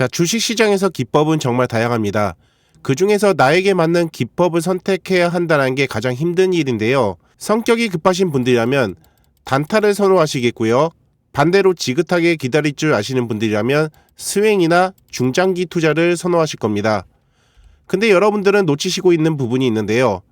자, 주식시장에서 기법은 정말 다양합니다. 그 중에서 나에게 맞는 기법을 선택해야 한다는 게 가장 힘든 일인데요. 성격이 급하신 분들이라면 단타를 선호하시겠고요. 반대로 지긋하게 기다릴 줄 아시는 분들이라면 스윙이나 중장기 투자를 선호하실 겁니다. 근데 여러분들은 놓치시고 있는 부분이 있는데요.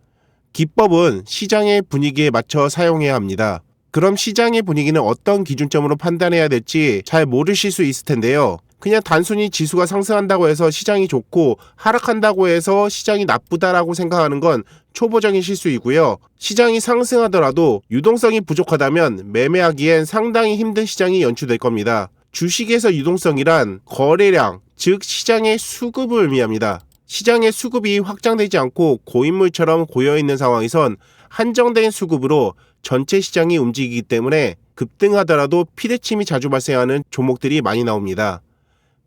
기법은 시장의 분위기에 맞춰 사용해야 합니다. 그럼 시장의 분위기는 어떤 기준점으로 판단해야 될지 잘 모르실 수 있을 텐데요. 그냥 단순히 지수가 상승한다고 해서 시장이 좋고 하락한다고 해서 시장이 나쁘다라고 생각하는 건 초보적인 실수이고요. 시장이 상승하더라도 유동성이 부족하다면 매매하기엔 상당히 힘든 시장이 연출될 겁니다. 주식에서 유동성이란 거래량, 즉 시장의 수급을 의미합니다. 시장의 수급이 확장되지 않고 고인물처럼 고여있는 상황에선 한정된 수급으로 전체 시장이 움직이기 때문에 급등하더라도 피대침이 자주 발생하는 종목들이 많이 나옵니다.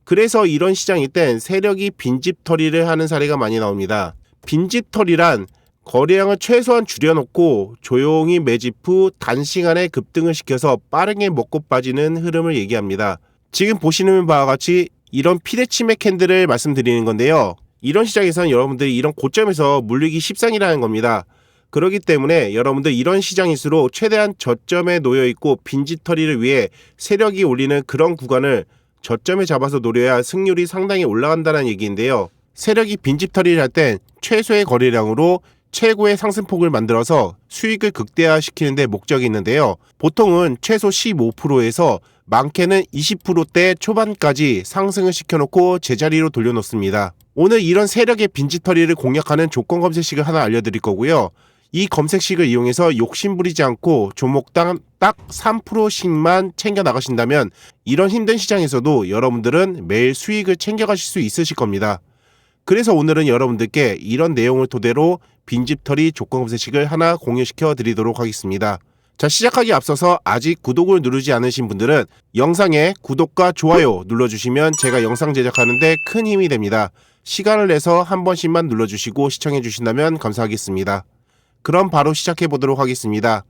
그래서 이런 시장일 땐 세력이 빈집털이를 하는 사례가 많이 나옵니다. 빈집털이란 거래량을 최소한 줄여놓고 조용히 매집 후 단시간에 급등을 시켜서 빠르게 먹고 빠지는 흐름을 얘기합니다. 지금 보시는 바와 같이 이런 피대침의 캔들을 말씀드리는 건데요. 이런 시장에서는 여러분들이 이런 고점에서 물리기 십상이라는 겁니다. 그렇기 때문에 여러분들 이런 시장일수록 최대한 저점에 놓여있고 빈집털이를 위해 세력이 올리는 그런 구간을 저점에 잡아서 노려야 승률이 상당히 올라간다는 얘기인데요. 세력이 빈집털이를 할 땐 최소의 거래량으로 최고의 상승폭을 만들어서 수익을 극대화시키는 데 목적이 있는데요. 보통은 최소 15%에서 많게는 20%대 초반까지 상승을 시켜놓고 제자리로 돌려놓습니다. 오늘 이런 세력의 빈집털이를 공략하는 조건 검색식을 하나 알려드릴 거고요. 이 검색식을 이용해서 욕심부리지 않고 종목당 딱 3%씩만 챙겨 나가신다면 이런 힘든 시장에서도 여러분들은 매일 수익을 챙겨가실 수 있으실 겁니다. 그래서 오늘은 여러분들께 이런 내용을 토대로 빈집털이 조건 검색식을 하나 공유시켜 드리도록 하겠습니다. 자, 시작하기 앞서서 아직 구독을 누르지 않으신 분들은 영상에 구독과 좋아요 눌러주시면 제가 영상 제작하는데 큰 힘이 됩니다. 시간을 내서 한 번씩만 눌러주시고 시청해 주신다면 감사하겠습니다. 그럼 바로 시작해 보도록 하겠습니다.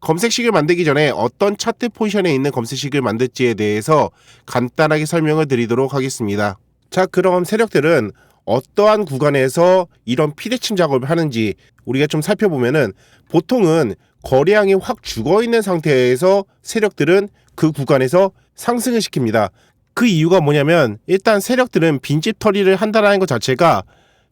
검색식을 만들기 전에 어떤 차트 포지션에 있는 검색식을 만들지에 대해서 간단하게 설명을 드리도록 하겠습니다. 자, 그럼 세력들은 어떠한 구간에서 이런 피대침 작업을 하는지 우리가 좀 살펴보면은 보통은 거래량이 확 죽어있는 상태에서 세력들은 그 구간에서 상승을 시킵니다. 그 이유가 뭐냐면 일단 세력들은 빈집털이를 한다는 것 자체가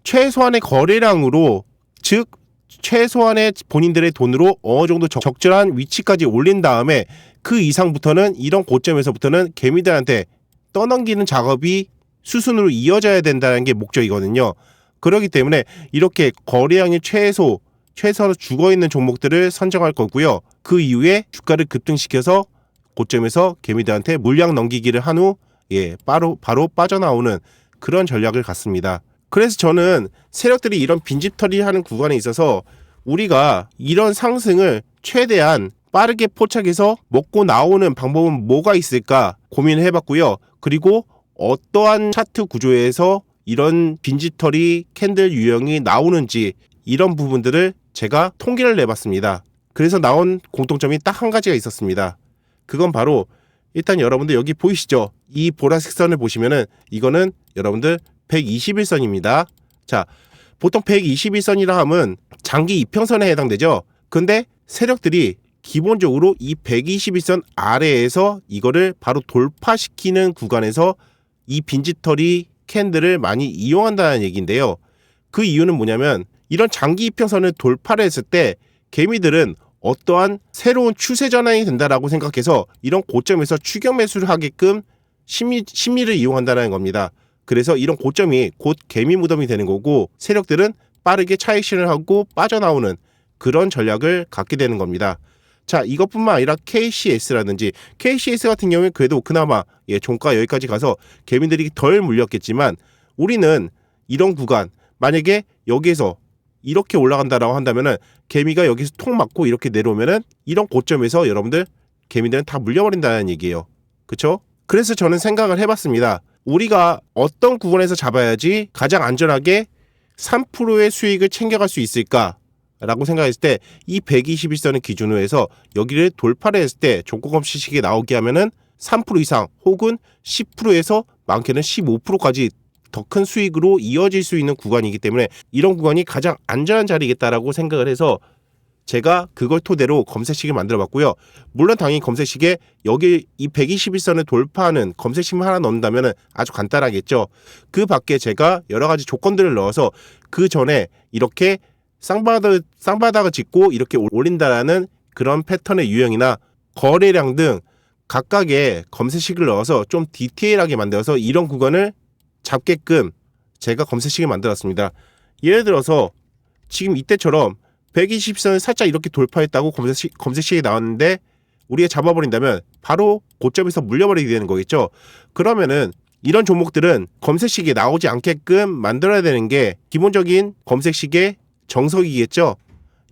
최소한의 거래량으로, 즉 최소한의 본인들의 돈으로 어느 정도 적절한 위치까지 올린 다음에 그 이상부터는 이런 고점에서부터는 개미들한테 떠넘기는 작업이 수순으로 이어져야 된다는 게 목적이거든요. 그렇기 때문에 이렇게 거래량이 최소로 죽어있는 종목들을 선정할 거고요. 그 이후에 주가를 급등시켜서 고점에서 개미들한테 물량 넘기기를 한 후 바로 빠져나오는 그런 전략을 갖습니다. 그래서 저는 세력들이 이런 빈집털이 하는 구간에 있어서 우리가 이런 상승을 최대한 빠르게 포착해서 먹고 나오는 방법은 뭐가 있을까 고민을 해봤고요. 그리고 어떠한 차트 구조에서 이런 빈집털이 캔들 유형이 나오는지 이런 부분들을 제가 통계를 내봤습니다. 그래서 나온 공통점이 딱 한 가지가 있었습니다. 그건 바로 일단 여러분들 여기 보이시죠? 이 보라색 선을 보시면은 이거는 여러분들 121선입니다. 자, 보통 121선이라 하면 장기 이평선에 해당되죠. 근데 세력들이 기본적으로 이 121선 아래에서 이거를 바로 돌파시키는 구간에서 이 빈집털이 캔들을 많이 이용한다는 얘기인데요. 그 이유는 뭐냐면 이런 장기 이평선을 돌파를 했을 때 개미들은 어떠한 새로운 추세 전환이 된다라고 생각해서 이런 고점에서 추격 매수를 하게끔 심리를 이용한다는 겁니다. 그래서 이런 고점이 곧 개미 무덤이 되는 거고 세력들은 빠르게 차익실현을 하고 빠져나오는 그런 전략을 갖게 되는 겁니다. 자, 이것뿐만 아니라 KCS라든지 KCS 같은 경우에 그래도 그나마 종가 여기까지 가서 개미들이 덜 물렸겠지만 우리는 이런 구간 만약에 여기에서 이렇게 올라간다라고 한다면은 개미가 여기서 톡 맞고 이렇게 내려오면은 이런 고점에서 여러분들 개미들은 다 물려버린다는 얘기예요. 그쵸? 그래서 저는 생각을 해봤습니다. 우리가 어떤 구간에서 잡아야지 가장 안전하게 3%의 수익을 챙겨갈 수 있을까? 라고 생각했을 때 이 121선을 기준으로 해서 여기를 돌파를 했을 때 종가 검색식이 나오게 하면은 3% 이상 혹은 10%에서 많게는 15%까지 더 큰 수익으로 이어질 수 있는 구간이기 때문에 이런 구간이 가장 안전한 자리겠다라고 생각을 해서 제가 그걸 토대로 검색식을 만들어 봤고요. 물론 당연히 검색식에 여기 이 121선을 돌파하는 검색식만 하나 넣는다면 아주 간단하겠죠. 그 밖에 제가 여러 가지 조건들을 넣어서 그 전에 이렇게 쌍바닥을 짚고 이렇게 올린다라는 그런 패턴의 유형이나 거래량 등 각각의 검색식을 넣어서 좀 디테일하게 만들어서 이런 구간을 잡게끔 제가 검색식을 만들었습니다. 예를 들어서 지금 이때처럼 120선을 살짝 이렇게 돌파했다고 검색식이 나왔는데 우리가 잡아버린다면 바로 고점에서 물려버리게 되는 거겠죠. 그러면은 이런 종목들은 검색식에 나오지 않게끔 만들어야 되는 게 기본적인 검색식의 정석이겠죠.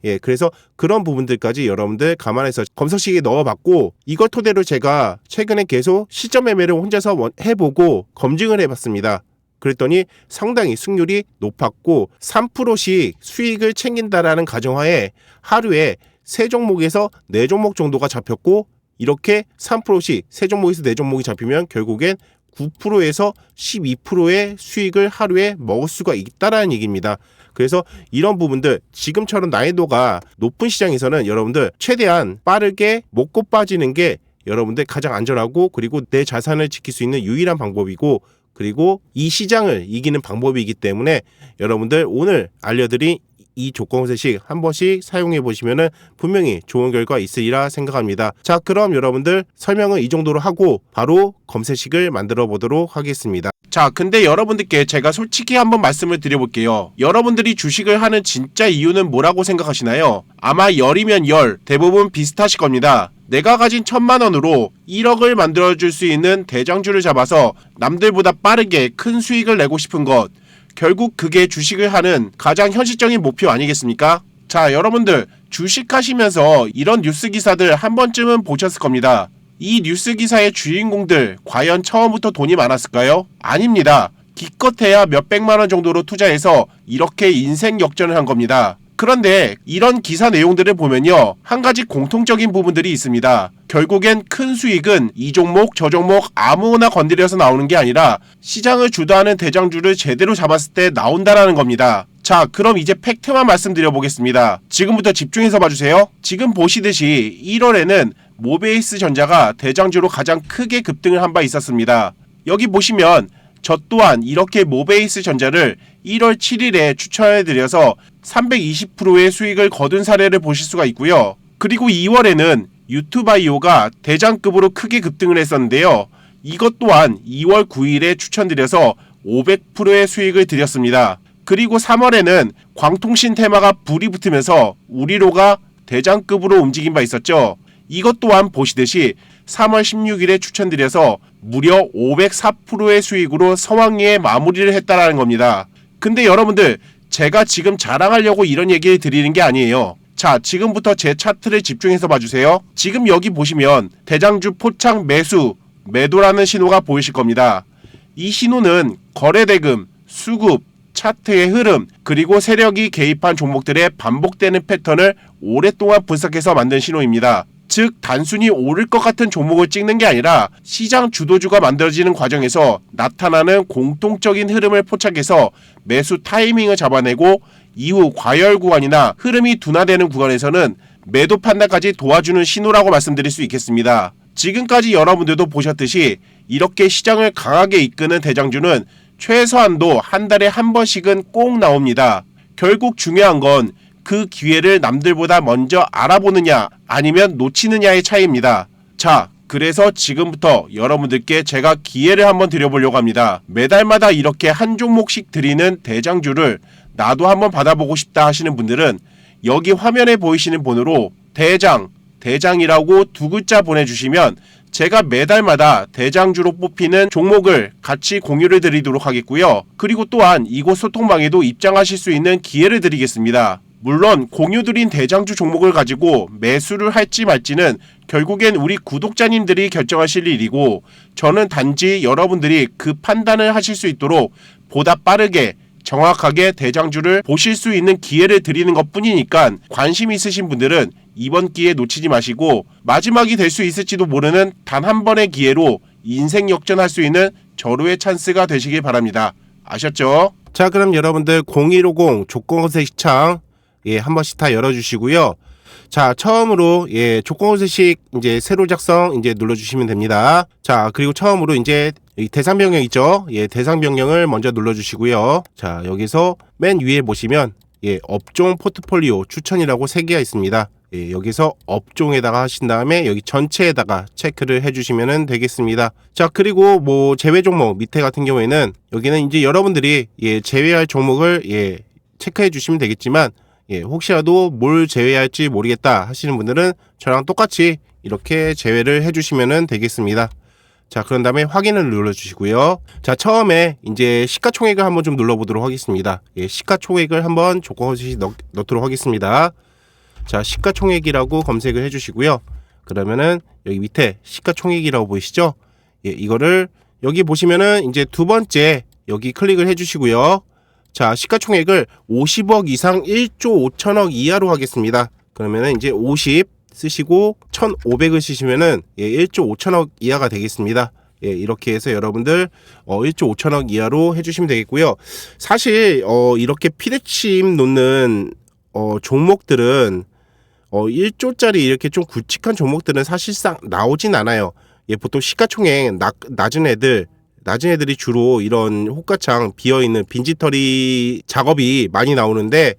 예, 그래서 그런 부분들까지 여러분들 감안해서 검색식에 넣어봤고 이걸 토대로 제가 최근에 계속 시점 매매를 혼자서 해보고 검증을 해봤습니다. 그랬더니 상당히 승률이 높았고 3%씩 수익을 챙긴다라는 가정하에 하루에 3종목에서 4종목 정도가 잡혔고 이렇게 3%씩 3종목에서 4종목이 잡히면 결국엔 9%에서 12%의 수익을 하루에 먹을 수가 있다라는 얘기입니다. 그래서 이런 부분들 지금처럼 난이도가 높은 시장에서는 여러분들 최대한 빠르게 먹고 빠지는 게 여러분들 가장 안전하고 그리고 내 자산을 지킬 수 있는 유일한 방법이고 그리고 이 시장을 이기는 방법이기 때문에 여러분들 오늘 알려드린 이 조건세식 한 번씩 사용해 보시면은 분명히 좋은 결과 있으리라 생각합니다. 자, 그럼 여러분들 설명은 이 정도로 하고 바로 검색식을 만들어 보도록 하겠습니다. 자, 근데 여러분들께 제가 솔직히 한번 말씀을 드려볼게요. 여러분들이 주식을 하는 진짜 이유는 뭐라고 생각하시나요? 아마 열이면 열, 대부분 비슷하실 겁니다. 내가 가진 1000만원으로 1억을 만들어줄 수 있는 대장주를 잡아서 남들보다 빠르게 큰 수익을 내고 싶은 것. 결국 그게 주식을 하는 가장 현실적인 목표 아니겠습니까? 자, 여러분들 주식하시면서 이런 뉴스 기사들 한 번쯤은 보셨을 겁니다. 이 뉴스 기사의 주인공들 과연 처음부터 돈이 많았을까요? 아닙니다. 기껏해야 몇백만원 정도로 투자해서 이렇게 인생 역전을 한 겁니다. 그런데 이런 기사 내용들을 보면요, 한 가지 공통적인 부분들이 있습니다. 결국엔 큰 수익은 이 종목 저 종목 아무거나 건드려서 나오는 게 아니라 시장을 주도하는 대장주를 제대로 잡았을 때 나온다라는 겁니다. 자, 그럼 이제 팩트만 말씀드려 보겠습니다. 지금부터 집중해서 봐주세요. 지금 보시듯이 1월에는 모베이스 전자가 대장주로 가장 크게 급등을 한 바 있었습니다. 여기 보시면 저 또한 이렇게 모베이스 전자를 1월 7일에 추천해드려서 320%의 수익을 거둔 사례를 보실 수가 있고요. 그리고 2월에는 유투바이오가 대장급으로 크게 급등을 했었는데요. 이것 또한 2월 9일에 추천드려서 500%의 수익을 드렸습니다. 그리고 3월에는 광통신 테마가 불이 붙으면서 우리로가 대장급으로 움직인 바 있었죠. 이것 또한 보시듯이 3월 16일에 추천드려서 무려 504%의 수익으로 서왕리에 마무리를 했다라는 겁니다. 근데 여러분들 제가 지금 자랑하려고 이런 얘기를 드리는 게 아니에요. 자, 지금부터 제 차트를 집중해서 봐주세요. 지금 여기 보시면 대장주 포착 매도라는 신호가 보이실 겁니다. 이 신호는 거래대금, 수급, 차트의 흐름, 그리고 세력이 개입한 종목들의 반복되는 패턴을 오랫동안 분석해서 만든 신호입니다. 즉 단순히 오를 것 같은 종목을 찍는 게 아니라 시장 주도주가 만들어지는 과정에서 나타나는 공통적인 흐름을 포착해서 매수 타이밍을 잡아내고 이후 과열 구간이나 흐름이 둔화되는 구간에서는 매도 판단까지 도와주는 신호라고 말씀드릴 수 있겠습니다. 지금까지 여러분들도 보셨듯이 이렇게 시장을 강하게 이끄는 대장주는 최소한도 한 달에 한 번씩은 꼭 나옵니다. 결국 중요한 건 그 기회를 남들보다 먼저 알아보느냐 아니면 놓치느냐의 차이입니다. 자, 그래서 지금부터 여러분들께 제가 기회를 한번 드려보려고 합니다. 매달마다 이렇게 한 종목씩 드리는 대장주를 나도 한번 받아보고 싶다 하시는 분들은 여기 화면에 보이시는 번호로 대장이라고 2글자 보내주시면 제가 매달마다 대장주로 뽑히는 종목을 같이 공유를 드리도록 하겠고요. 그리고 또한 이곳 소통방에도 입장하실 수 있는 기회를 드리겠습니다. 물론 공유드린 대장주 종목을 가지고 매수를 할지 말지는 결국엔 우리 구독자님들이 결정하실 일이고 저는 단지 여러분들이 그 판단을 하실 수 있도록 보다 빠르게 정확하게 대장주를 보실 수 있는 기회를 드리는 것 뿐이니까 관심 있으신 분들은 이번 기회 놓치지 마시고 마지막이 될 수 있을지도 모르는 단 한 번의 기회로 인생 역전할 수 있는 절호의 찬스가 되시길 바랍니다. 아셨죠? 자, 그럼 여러분들 0150 조건검색 시청 한 번씩 다 열어주시고요. 자, 처음으로 조건검색 이제 새로 작성 이제 눌러주시면 됩니다. 자, 그리고 처음으로 이제 이 대상 변경 있죠? 대상 변경을 먼저 눌러주시고요. 자, 여기서 맨 위에 보시면 업종 포트폴리오 추천이라고 3개가 있습니다. 여기서 업종에다가 하신 다음에 여기 전체에다가 체크를 해주시면 되겠습니다. 자, 그리고 뭐 제외 종목 밑에 같은 경우에는 여기는 이제 여러분들이 제외할 종목을 체크해 주시면 되겠지만 혹시라도 뭘 제외할지 모르겠다 하시는 분들은 저랑 똑같이 이렇게 제외를 해주시면 되겠습니다. 자, 그런 다음에 확인을 눌러주시고요. 자, 처음에 이제 시가총액을 한번 좀 눌러보도록 하겠습니다. 시가총액을 한번 조건 없이 넣도록 하겠습니다. 자, 시가총액이라고 검색을 해주시고요. 그러면은 여기 밑에 시가총액이라고 보이시죠? 이거를 여기 보시면은 이제 두 번째 여기 클릭을 해주시고요. 자, 시가총액을 50억 이상 1조 5천억 이하로 하겠습니다. 그러면은 이제 50 쓰시고 1,500을 쓰시면은 1조 5천억 이하가 되겠습니다. 이렇게 해서 여러분들 1조 5천억 이하로 해주시면 되겠고요. 사실 이렇게 피대침 놓는 종목들은 1조짜리 이렇게 좀 굵직한 종목들은 사실상 나오진 않아요. 보통 시가총액 낮은 애들이 주로 이런 호가창 비어있는 빈집털이 작업이 많이 나오는데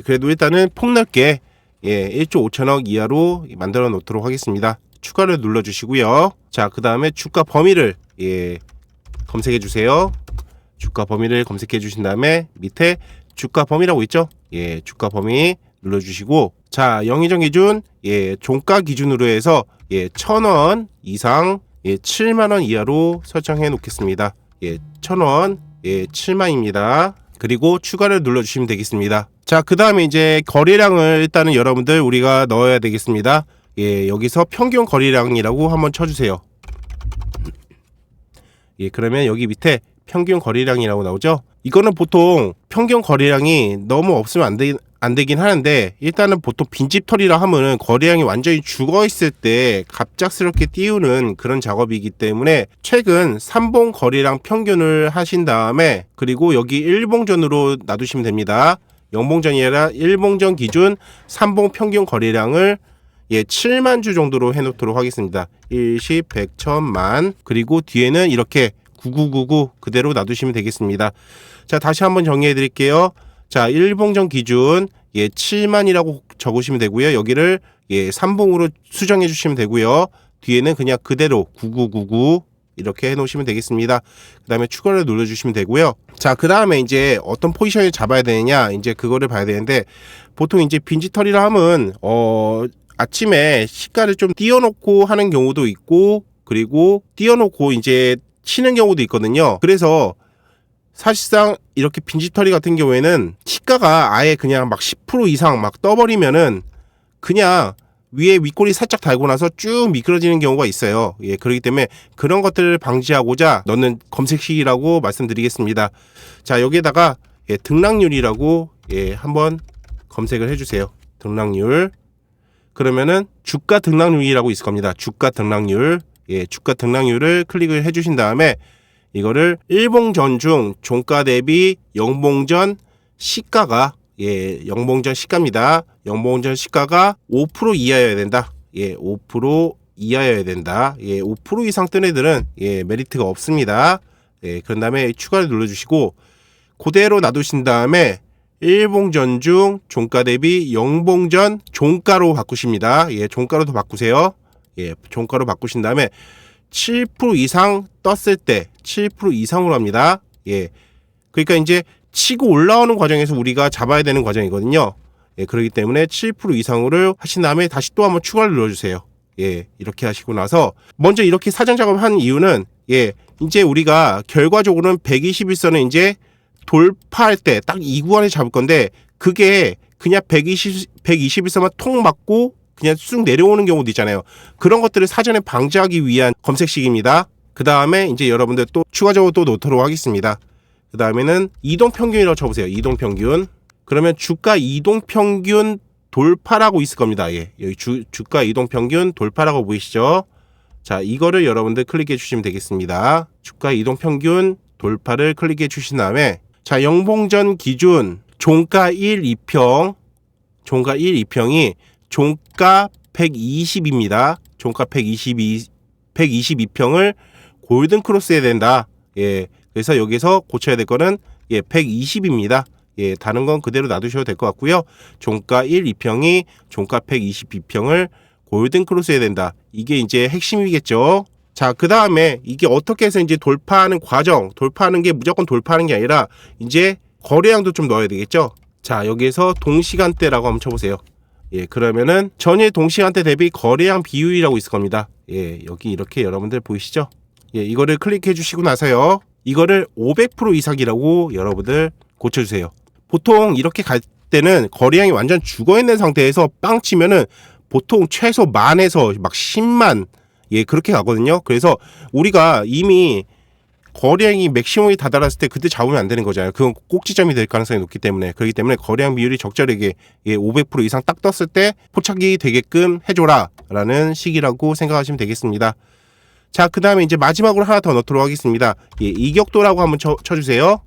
그래도 일단은 폭넓게 1조 5천억 이하로 만들어 놓도록 하겠습니다. 추가를 눌러주시고요. 자, 그 다음에 주가 범위를 검색해 주세요. 주가 범위를 검색해 주신 다음에 밑에 주가 범위라고 있죠? 주가 범위 눌러주시고, 자, 영의정 기준 종가 기준으로 해서 1,000원 이상 7만원 이하로 설정해 놓겠습니다. 1,000원 7만입니다. 그리고 추가를 눌러주시면 되겠습니다. 자, 그 다음에 이제 거래량을 일단은 여러분들 우리가 넣어야 되겠습니다. 여기서 평균 거래량이라고 한번 쳐주세요. 그러면 여기 밑에 평균 거래량이라고 나오죠? 이거는 보통 평균 거래량이 너무 없으면 안 되긴 하는데, 일단은 보통 빈집털이라 하면은 거래량이 완전히 죽어 있을 때 갑작스럽게 띄우는 그런 작업이기 때문에 최근 3봉 거래량 평균을 하신 다음에, 그리고 여기 1봉전으로 놔두시면 됩니다. 0봉전이 아니라 1봉전 기준 3봉 평균 거래량을 7만 주 정도로 해놓도록 하겠습니다. 1, 10, 100, 1000만. 그리고 뒤에는 이렇게 9999 그대로 놔두시면 되겠습니다. 자, 다시 한번 정리해 드릴게요. 자, 1봉전 기준 7만이라고 적으시면 되고요. 여기를 3봉으로 수정해 주시면 되고요. 뒤에는 그냥 그대로 9999 이렇게 해 놓으시면 되겠습니다. 그 다음에 추가를 눌러 주시면 되고요. 자, 그 다음에 이제 어떤 포지션을 잡아야 되느냐, 이제 그거를 봐야 되는데, 보통 이제 빈집털이라 하면 아침에 시가를 좀 띄워놓고 하는 경우도 있고, 그리고 띄워놓고 이제 치는 경우도 있거든요. 그래서 사실상 이렇게 빈집털이 같은 경우에는 시가가 아예 그냥 막 10% 이상 막 떠버리면은 그냥 위에 윗꼬리 살짝 달고 나서 쭉 미끄러지는 경우가 있어요. 그렇기 때문에 그런 것들을 방지하고자 넣는 검색식이라고 말씀드리겠습니다. 자, 여기에다가 등락률이라고 한번 검색을 해주세요. 등락률. 그러면은 주가 등락률이라고 있을 겁니다. 주가 등락률. 주가 등락률을 클릭을 해주신 다음에 이거를 1봉전 중 종가 대비 영봉전 시가가 0봉전 시가입니다. 0봉전 시가가 5% 이하여야 된다. 5% 이하여야 된다. 5% 이상 뜬 애들은 메리트가 없습니다. 그런 다음에 추가를 눌러주시고 그대로 놔두신 다음에 1봉전 중 종가 대비 0봉전 종가로 바꾸십니다. 종가로도 바꾸세요. 종가로 바꾸신 다음에 7% 이상 떴을 때 7% 이상으로 합니다. 그러니까 이제 치고 올라오는 과정에서 우리가 잡아야 되는 과정이거든요. 그렇기 때문에 7% 이상으로 하신 다음에 다시 또 한번 추가를 눌러주세요. 이렇게 하시고 나서 먼저 이렇게 사전 작업을 한 이유는 이제 우리가 결과적으로는 121선을 이제 돌파할 때 딱 이 구간에 잡을 건데, 그게 그냥 121선만 통 맞고 그냥 쑥 내려오는 경우도 있잖아요. 그런 것들을 사전에 방지하기 위한 검색식입니다. 그 다음에 이제 여러분들 또 추가적으로 또 놓도록 하겠습니다. 그 다음에는 이동평균이라고 쳐보세요. 이동평균. 그러면 주가 이동평균 돌파라고 있을 겁니다. 여기 주가 이동평균 돌파라고 보이시죠? 자, 이거를 여러분들 클릭해 주시면 되겠습니다. 주가 이동평균 돌파를 클릭해 주신 다음에 자, 영봉전 기준 종가 1, 2평 종가 1, 2평이 종가 120입니다. 종가 122평을 골든 크로스 해야 된다. 예. 그래서 여기서 고쳐야 될 거는 120입니다. 예, 다른 건 그대로 놔두셔도 될 것 같고요. 종가 1, 2평이 종가 122평을 골든 크로스 해야 된다. 이게 이제 핵심이겠죠. 자, 그 다음에 이게 어떻게 해서 이제 돌파하는 과정, 돌파하는 게 무조건 돌파하는 게 아니라 이제 거래량도 좀 넣어야 되겠죠. 자, 여기에서 동시간대라고 한번 쳐보세요. 예, 그러면은 전일 동시간대 대비 거래량 비율이라고 있을 겁니다. 예, 여기 이렇게 여러분들 보이시죠? 예, 이거를 클릭해 주시고 나서요. 이거를 500% 이상이라고 여러분들 고쳐주세요. 보통 이렇게 갈 때는 거래량이 완전 죽어있는 상태에서 빵 치면은 보통 최소 만에서 막 10만 예, 그렇게 가거든요. 그래서 우리가 이미 거래량이 맥시멈이 다다랐을 때 그때 잡으면 안 되는 거잖아요. 그건 꼭지점이 될 가능성이 높기 때문에. 그렇기 때문에 거래량 비율이 적절하게 500% 이상 딱 떴을 때 포착이 되게끔 해줘라 라는 식이라고 생각하시면 되겠습니다. 자, 그 다음에 이제 마지막으로 하나 더 넣도록 하겠습니다. 예, 이격도라고 한번 쳐주세요.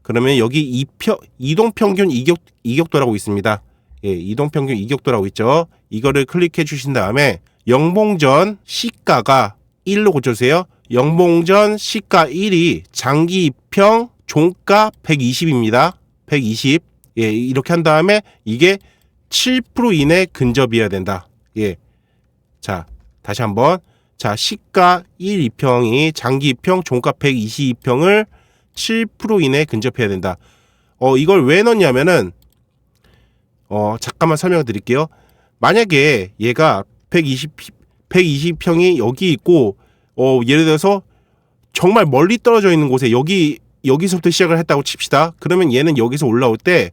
그러면 여기 이동평균 이격도라고 있습니다. 예, 이동평균 이격도라고 있죠. 이거를 클릭해 주신 다음에 영봉전 시가가 1로 고쳐주세요. 영봉전 시가 1이 장기 2평 종가 120입니다. 120. 예, 이렇게 한 다음에 이게 7% 이내 근접이어야 된다. 예. 자, 다시 한번. 자, 시가 1, 2평이 장기 2평 종가 122평을 7% 이내 근접해야 된다. 이걸 왜 넣냐면은 잠깐만 설명을 드릴게요. 만약에 얘가 120평이 여기 있고 예를 들어서 정말 멀리 떨어져 있는 곳에 여기서부터 시작을 했다고 칩시다. 그러면 얘는 여기서 올라올 때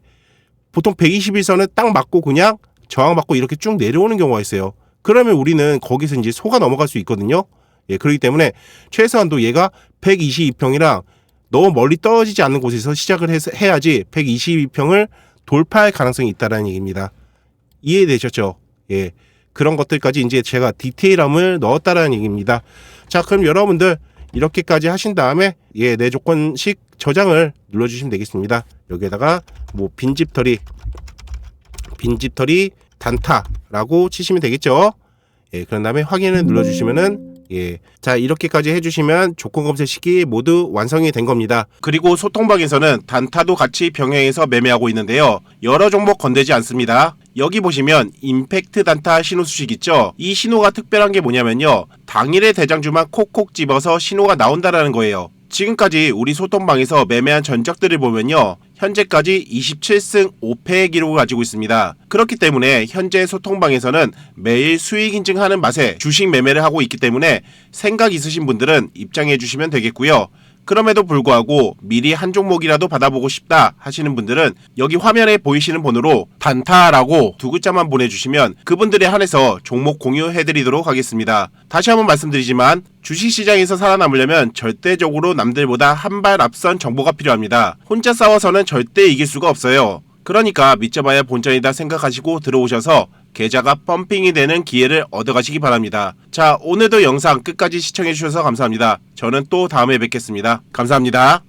보통 121선을 딱 맞고 그냥 저항 받고 이렇게 쭉 내려오는 경우가 있어요. 그러면 우리는 거기서 이제 속아 넘어갈 수 있거든요. 예, 그렇기 때문에 최소한도 얘가 122평이랑 너무 멀리 떨어지지 않는 곳에서 시작을 해야지 122평을 돌파할 가능성이 있다는 얘기입니다. 이해되셨죠? 예. 그런 것들까지 이제 제가 디테일함을 넣었다라는 얘기입니다. 자, 그럼 여러분들 이렇게까지 하신 다음에 내 조건식 저장을 눌러주시면 되겠습니다. 여기에다가 뭐 빈집털이 단타라고 치시면 되겠죠. 예, 그런 다음에 확인을 눌러주시면은 자, 이렇게까지 해주시면 조건 검색식이 모두 완성이 된 겁니다. 그리고 소통방에서는 단타도 같이 병행해서 매매하고 있는데요. 여러 종목 건들지 않습니다. 여기 보시면 임팩트 단타 신호 수식 있죠? 이 신호가 특별한 게 뭐냐면요. 당일의 대장주만 콕콕 집어서 신호가 나온다라는 거예요. 지금까지 우리 소통방에서 매매한 전적들을 보면요. 현재까지 27승 5패의 기록을 가지고 있습니다. 그렇기 때문에 현재 소통방에서는 매일 수익 인증하는 맛에 주식 매매를 하고 있기 때문에 생각 있으신 분들은 입장해 주시면 되겠고요. 그럼에도 불구하고 미리 한 종목이라도 받아보고 싶다 하시는 분들은 여기 화면에 보이시는 번호로 단타라고 두 글자만 보내주시면 그분들에 한해서 종목 공유해드리도록 하겠습니다. 다시 한번 말씀드리지만 주식시장에서 살아남으려면 절대적으로 남들보다 한 발 앞선 정보가 필요합니다. 혼자 싸워서는 절대 이길 수가 없어요. 그러니까 믿져봐야 본전이다 생각하시고 들어오셔서 계좌가 펌핑이 되는 기회를 얻어가시기 바랍니다. 자, 오늘도 영상 끝까지 시청해주셔서 감사합니다. 저는 또 다음에 뵙겠습니다. 감사합니다.